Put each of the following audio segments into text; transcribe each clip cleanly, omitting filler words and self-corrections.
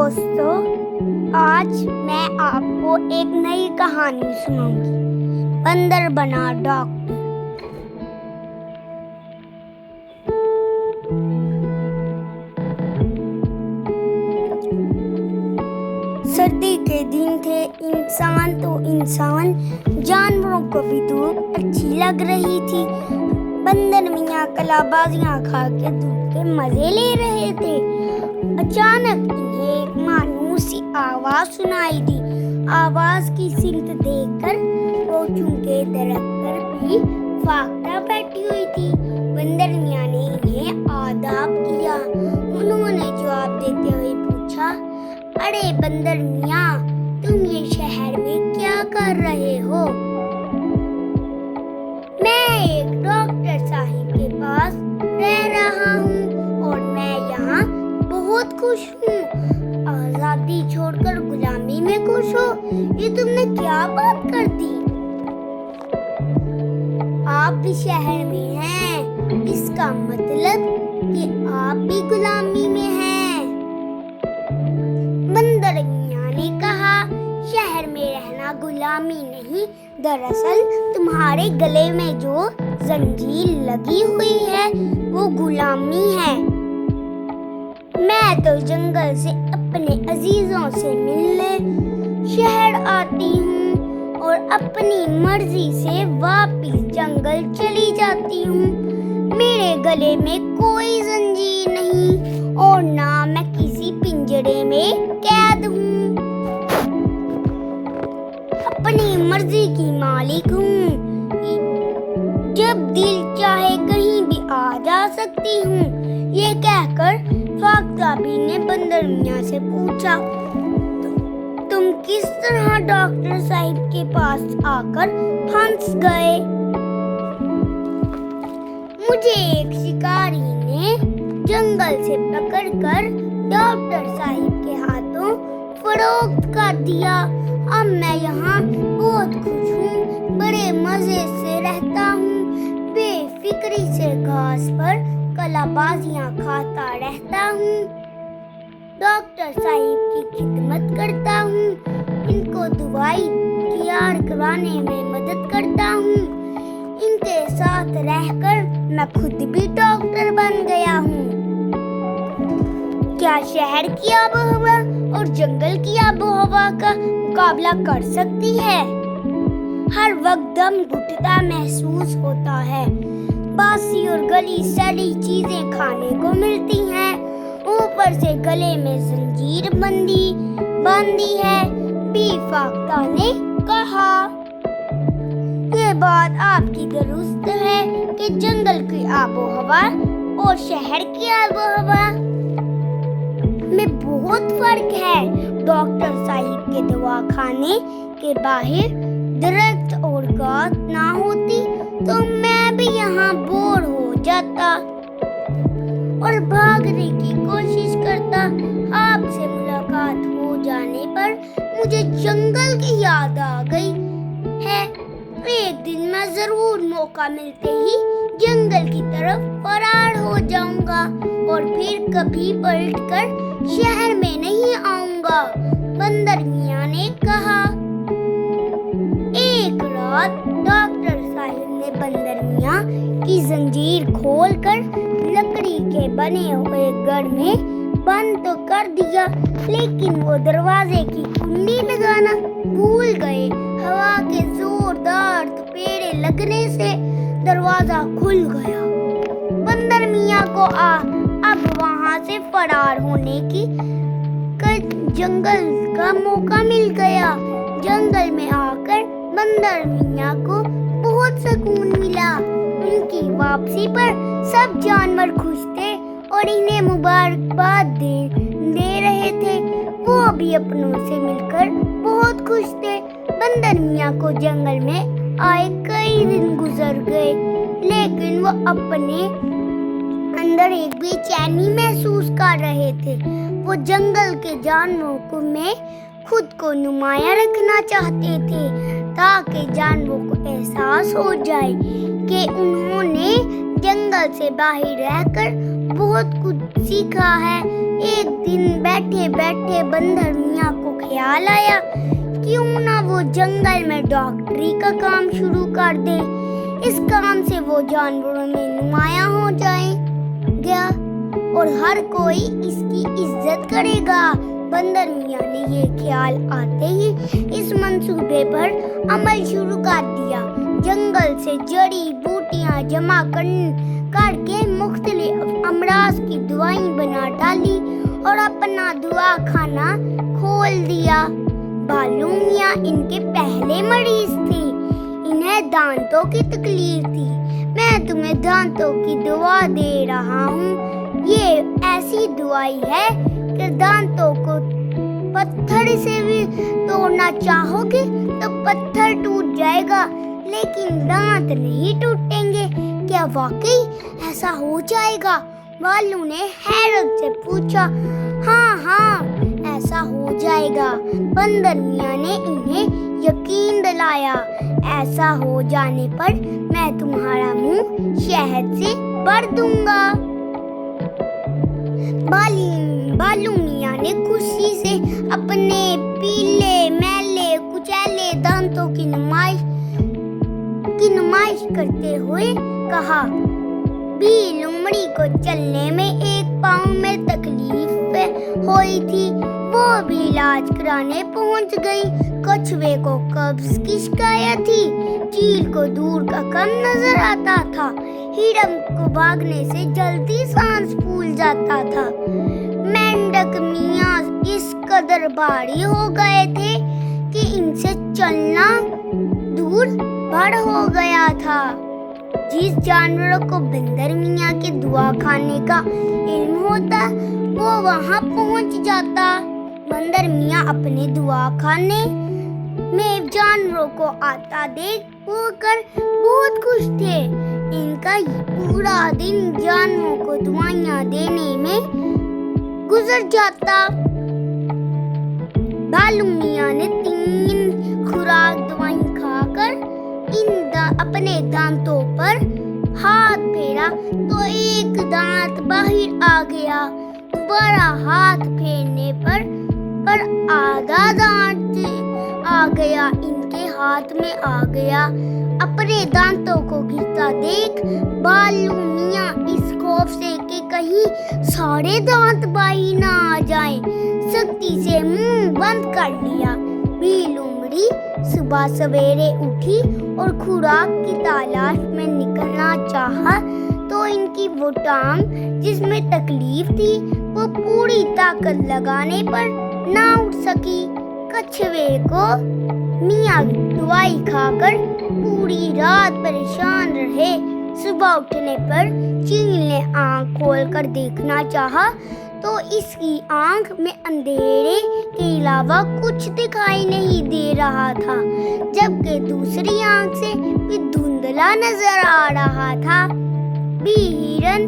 दोस्तों, आज मैं आपको एक नई कहानी सुनाऊंगी। बंदर बना डॉक्टर। सर्दी के दिन थे। इंसान तो इंसान, जानवरों को भी धूप अच्छी लग रही थी। बंदर मियाँ कलाबाजियाँ खा के धूप के मजे ले रहे थे। अचानक इन्हें एक मायूस सी आवाज सुनाई दी। आवाज की सिमत देखकर वो चुनके दरख्त पर भी फाख्ता बैठी हुई थी। बंदर मियाँ ने इन्हें आदाब किया। उन्होंने जवाब देते हुए पूछा, अरे बंदर मियाँ, तुम ये शहर में क्या कर रहे हो? मैं एक डॉक्टर साहिब के पास रह रहा हूँ और मैं यहाँ बहुत खुश हूँ। आजादी छोड़कर गुलामी में खुश हो, ये तुमने क्या बात कर दी? आप भी शहर में हैं, इसका मतलब कि आप भी गुलामी में हैं। बंदर मियाँ ने कहा, शहर में रहना गुलामी नहीं, दरअसल तुम्हारे गले में जो जंजीर लगी हुई है वो गुलामी है। मैं तो जंगल से अपने अजीजों से मिलने शहर आती हूँ और अपनी मर्जी से वापस जंगल चली जाती हूँ। मेरे गले में कोई जंजीर नहीं और ना मैं किसी पिंजरे में कैद हूँ। अपनी मर्जी की मालिक हूँ। जब दिल चाहे कहीं भी आ जा सकती हूँ। ये कहकर फाख्ताबी ने बंदर मियाँ से पूछा, तुम किस तरह डॉक्टर साहिब के पास आकर फंस गए? मुझे एक शिकारी ने जंगल से पकड़कर डॉक्टर साहिब के हाथों फरोख्त कर दिया। अब मैं यहाँ बहुत खुश हूँ, बड़े मजे से रहता हूँ, बेफिक्री से घास पर कलाबाजियाँ खाता रहता हूँ, डॉक्टर साहिब की खिदमत करता हूँ, इनको दवाई तैयार करवाने में मदद करता हूँ। इनके साथ रहकर मैं खुद भी डॉक्टर बन गया हूँ। क्या शहर की आबोहवा और जंगल की आबोहवा का मुकाबला कर सकती है? हर वक्त दम घुटता महसूस होता है। बासी और गली सड़ी चीजें खाने को मिलती हैं। ऊपर से गले में जंजीर बांधी है, बी फाख्ता ने कहा। ये बात आपकी दुरुस्त है कि जंगल की आबोहवा और शहर की आबोहवा में बहुत फर्क है। डॉक्टर साहिब के दवाखाने के बाहर दरख्त और घास ना होती तो मैं भी यहाँ बोर हो जाता और भागने की कोशिश करता। आपसे मुलाकात हो जाने पर मुझे जंगल की याद आ गई है। एक दिन मैं जरूर मौका मिलते ही जंगल की तरफ फरार हो जाऊंगा और फिर कभी पलटकर शहर में नहीं आऊंगा, बंदर मियाँ ने कहा। एक रात डॉक्टर साहिब ने बंदर मियाँ की जंजीर खोलकर लकड़ी के बने हुए घर में बंद तो कर दिया, लेकिन वो दरवाजे की कुंडी लगाना भूल गए। हवा के जोरदार थपेड़े लगने से दरवाजा खुल गया। बंदर मियाँ को अब वहाँ से फरार होने की जंगल का मौका मिल गया। जंगल में आकर बंदर मियाँ को बहुत सुकून मिला। उनकी वापसी पर सब जानवर खुश थे और इन्हें मुबारकबाद दे रहे थे। वो भी अपनों से मिलकर बहुत खुश थे। बंदर मियाँ को जंगल में आए कई दिन गुजर गए, लेकिन वो अपने अंदर एक बेचैनी महसूस कर रहे थे। वो जंगल के जानवरों में खुद को नुमाया रखना चाहते थे ताकि जानवरों को एहसास हो जाए कि उन्होंने जंगल से बाहर रहकर बहुत कुछ सीखा है। एक दिन बैठे बैठे बंदर मियाँ को ख्याल आया, क्यों ना वो जंगल में डॉक्टरी का काम शुरू कर दे। इस काम से वो जानवरों में नुमायां हो जाएगा और हर कोई इसकी इज्जत करेगा। बंदर मियाँ ने ये ख्याल आते ही इस मंसूबे पर अमल शुरू कर दिया। जंगल से जड़ी बूटियां जमा करके मुख्तलिफ अमराज की दवाई बना डाली और अपना दवा खाना खोल दिया। भालू मियाँ इनके पहले मरीज थे। इन्हें दांतों की तकलीफ थी। मैं तुम्हें दांतों की दवा दे रहा हूँ। ये ऐसी दवाई है कि दांतों को पत्थर से भी तोड़ना चाहोगे तो पत्थर टूट जाएगा, लेकिन दांत नहीं टूटेंगे। क्या वाकई ऐसा हो जाएगा? भालू ने हैरत से पूछा। हाँ हाँ, ऐसा हो जाएगा। बंदर मियाँ ने इन्हें यकीन दिलाया। ऐसा हो जाने पर मैं तुम्हारा मुंह शहद से भर दूंगा। भालू मियाँ ने खुशी से अपने पीले मैले कुचैले दांतों की नुमाइश करते हुए कहा, लोमड़ी को चलने में एक पाँव में तकलीफ हुई थी, वो भी इलाज कराने पहुंच गई। कछुए को कब्ज की शिकायत थी। चील को दूर का कम नजर आता था। हिरन को भागने से जल्दी सांस फूल जाता था। मेंढक मियाँ इस कदर भारी हो गए थे कि इनसे चलना दूर भर हो गया था। जिस जानवरों को बंदर मियाँ के दुआ खाने का इल्म होता, वो वहाँ पहुँच जाता। बंदर मियाँ अपने दुआ खाने में जानवरों को आता देख होकर बहुत खुश थे। इनका पूरा दिन जानवरों को दुआइयाँ देने में गुजर जाता। भालू मियाँ ने 3 खुराक दवाई खाकर अपने दांतों पर हाथ फेरा तो एक दांत बाहर आ गया। दोबारा हाथ फेरने पर आधा दांत आ गया, इनके हाथ में आ गया। अपने दांतों को गिरता देख भालू मियाँ इस खौफ से कि कहीं सारे दांत बाहर ना आ जाएं, सख्ती से मुंह बंद कर लिया। लोमड़ी सुबह सवेरे उठी और खुराक की तलाश में निकलना चाहा तो इनकी वो टांग जिसमें तकलीफ थी वो पूरी ताकत लगाने पर ना उठ सकी। कछुए को मियाँ दवाई खाकर पूरी रात परेशान रहे। सुबह उठने पर चील ने आँख खोलकर देखना चाहा तो इसकी आंख में अंधेरे के अलावा कुछ दिखाई नहीं दे रहा था, जबकि दूसरी आंख से भी धुंधला नजर आ रहा था। हिरन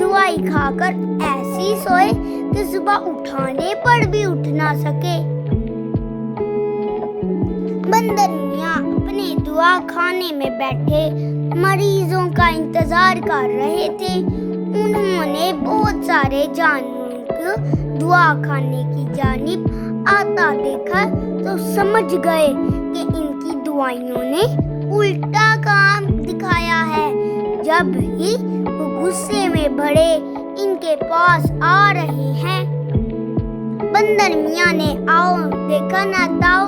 दवाई खाकर ऐसी सोए कि सुबह उठाने पर भी उठ ना सके। बंदर मियाँ अपने दुआ खाने में बैठे मरीजों का इंतजार कर रहे थे। उन्होंने बहुत सारे जानवरों को दुआ खाने की जानिब आता देखा तो समझ गए कि इनकी दुआइयों ने उल्टा काम दिखाया है। जब ही वो गुस्से में भरे इनके पास आ रहे हैं, बंदर मियाँ ने आओ देखा ना ताओ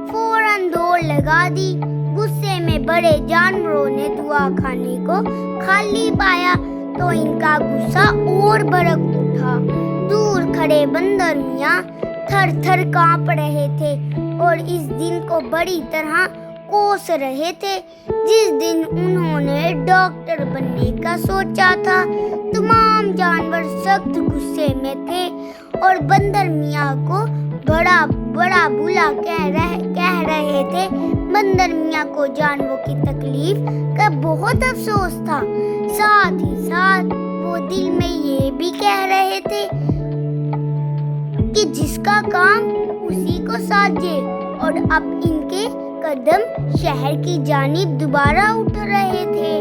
फौरन दौड़ लगा दी। गुस्से में भरे जानवरों ने दुआ खाने को खाली पाया तो इनका गुस्सा और भड़क उठा। दूर खड़े बंदर मियाँ थर थर कांप रहे थे और इस दिन को बड़ी तरह कोस रहे थे जिस दिन उन्होंने डॉक्टर बनने का सोचा था। तमाम जानवर सख्त गुस्से में थे और बंदर मियाँ को बड़ा बड़ा बुला कह रहे थे। बंदर मियाँ को जानवरों की तकलीफ का बहुत अफसोस था। साथ ही साथ वो दिल में ये भी कह रहे थे कि जिसका काम उसी को साजे। और अब इनके कदम शहर की जानिब दोबारा उठ रहे थे।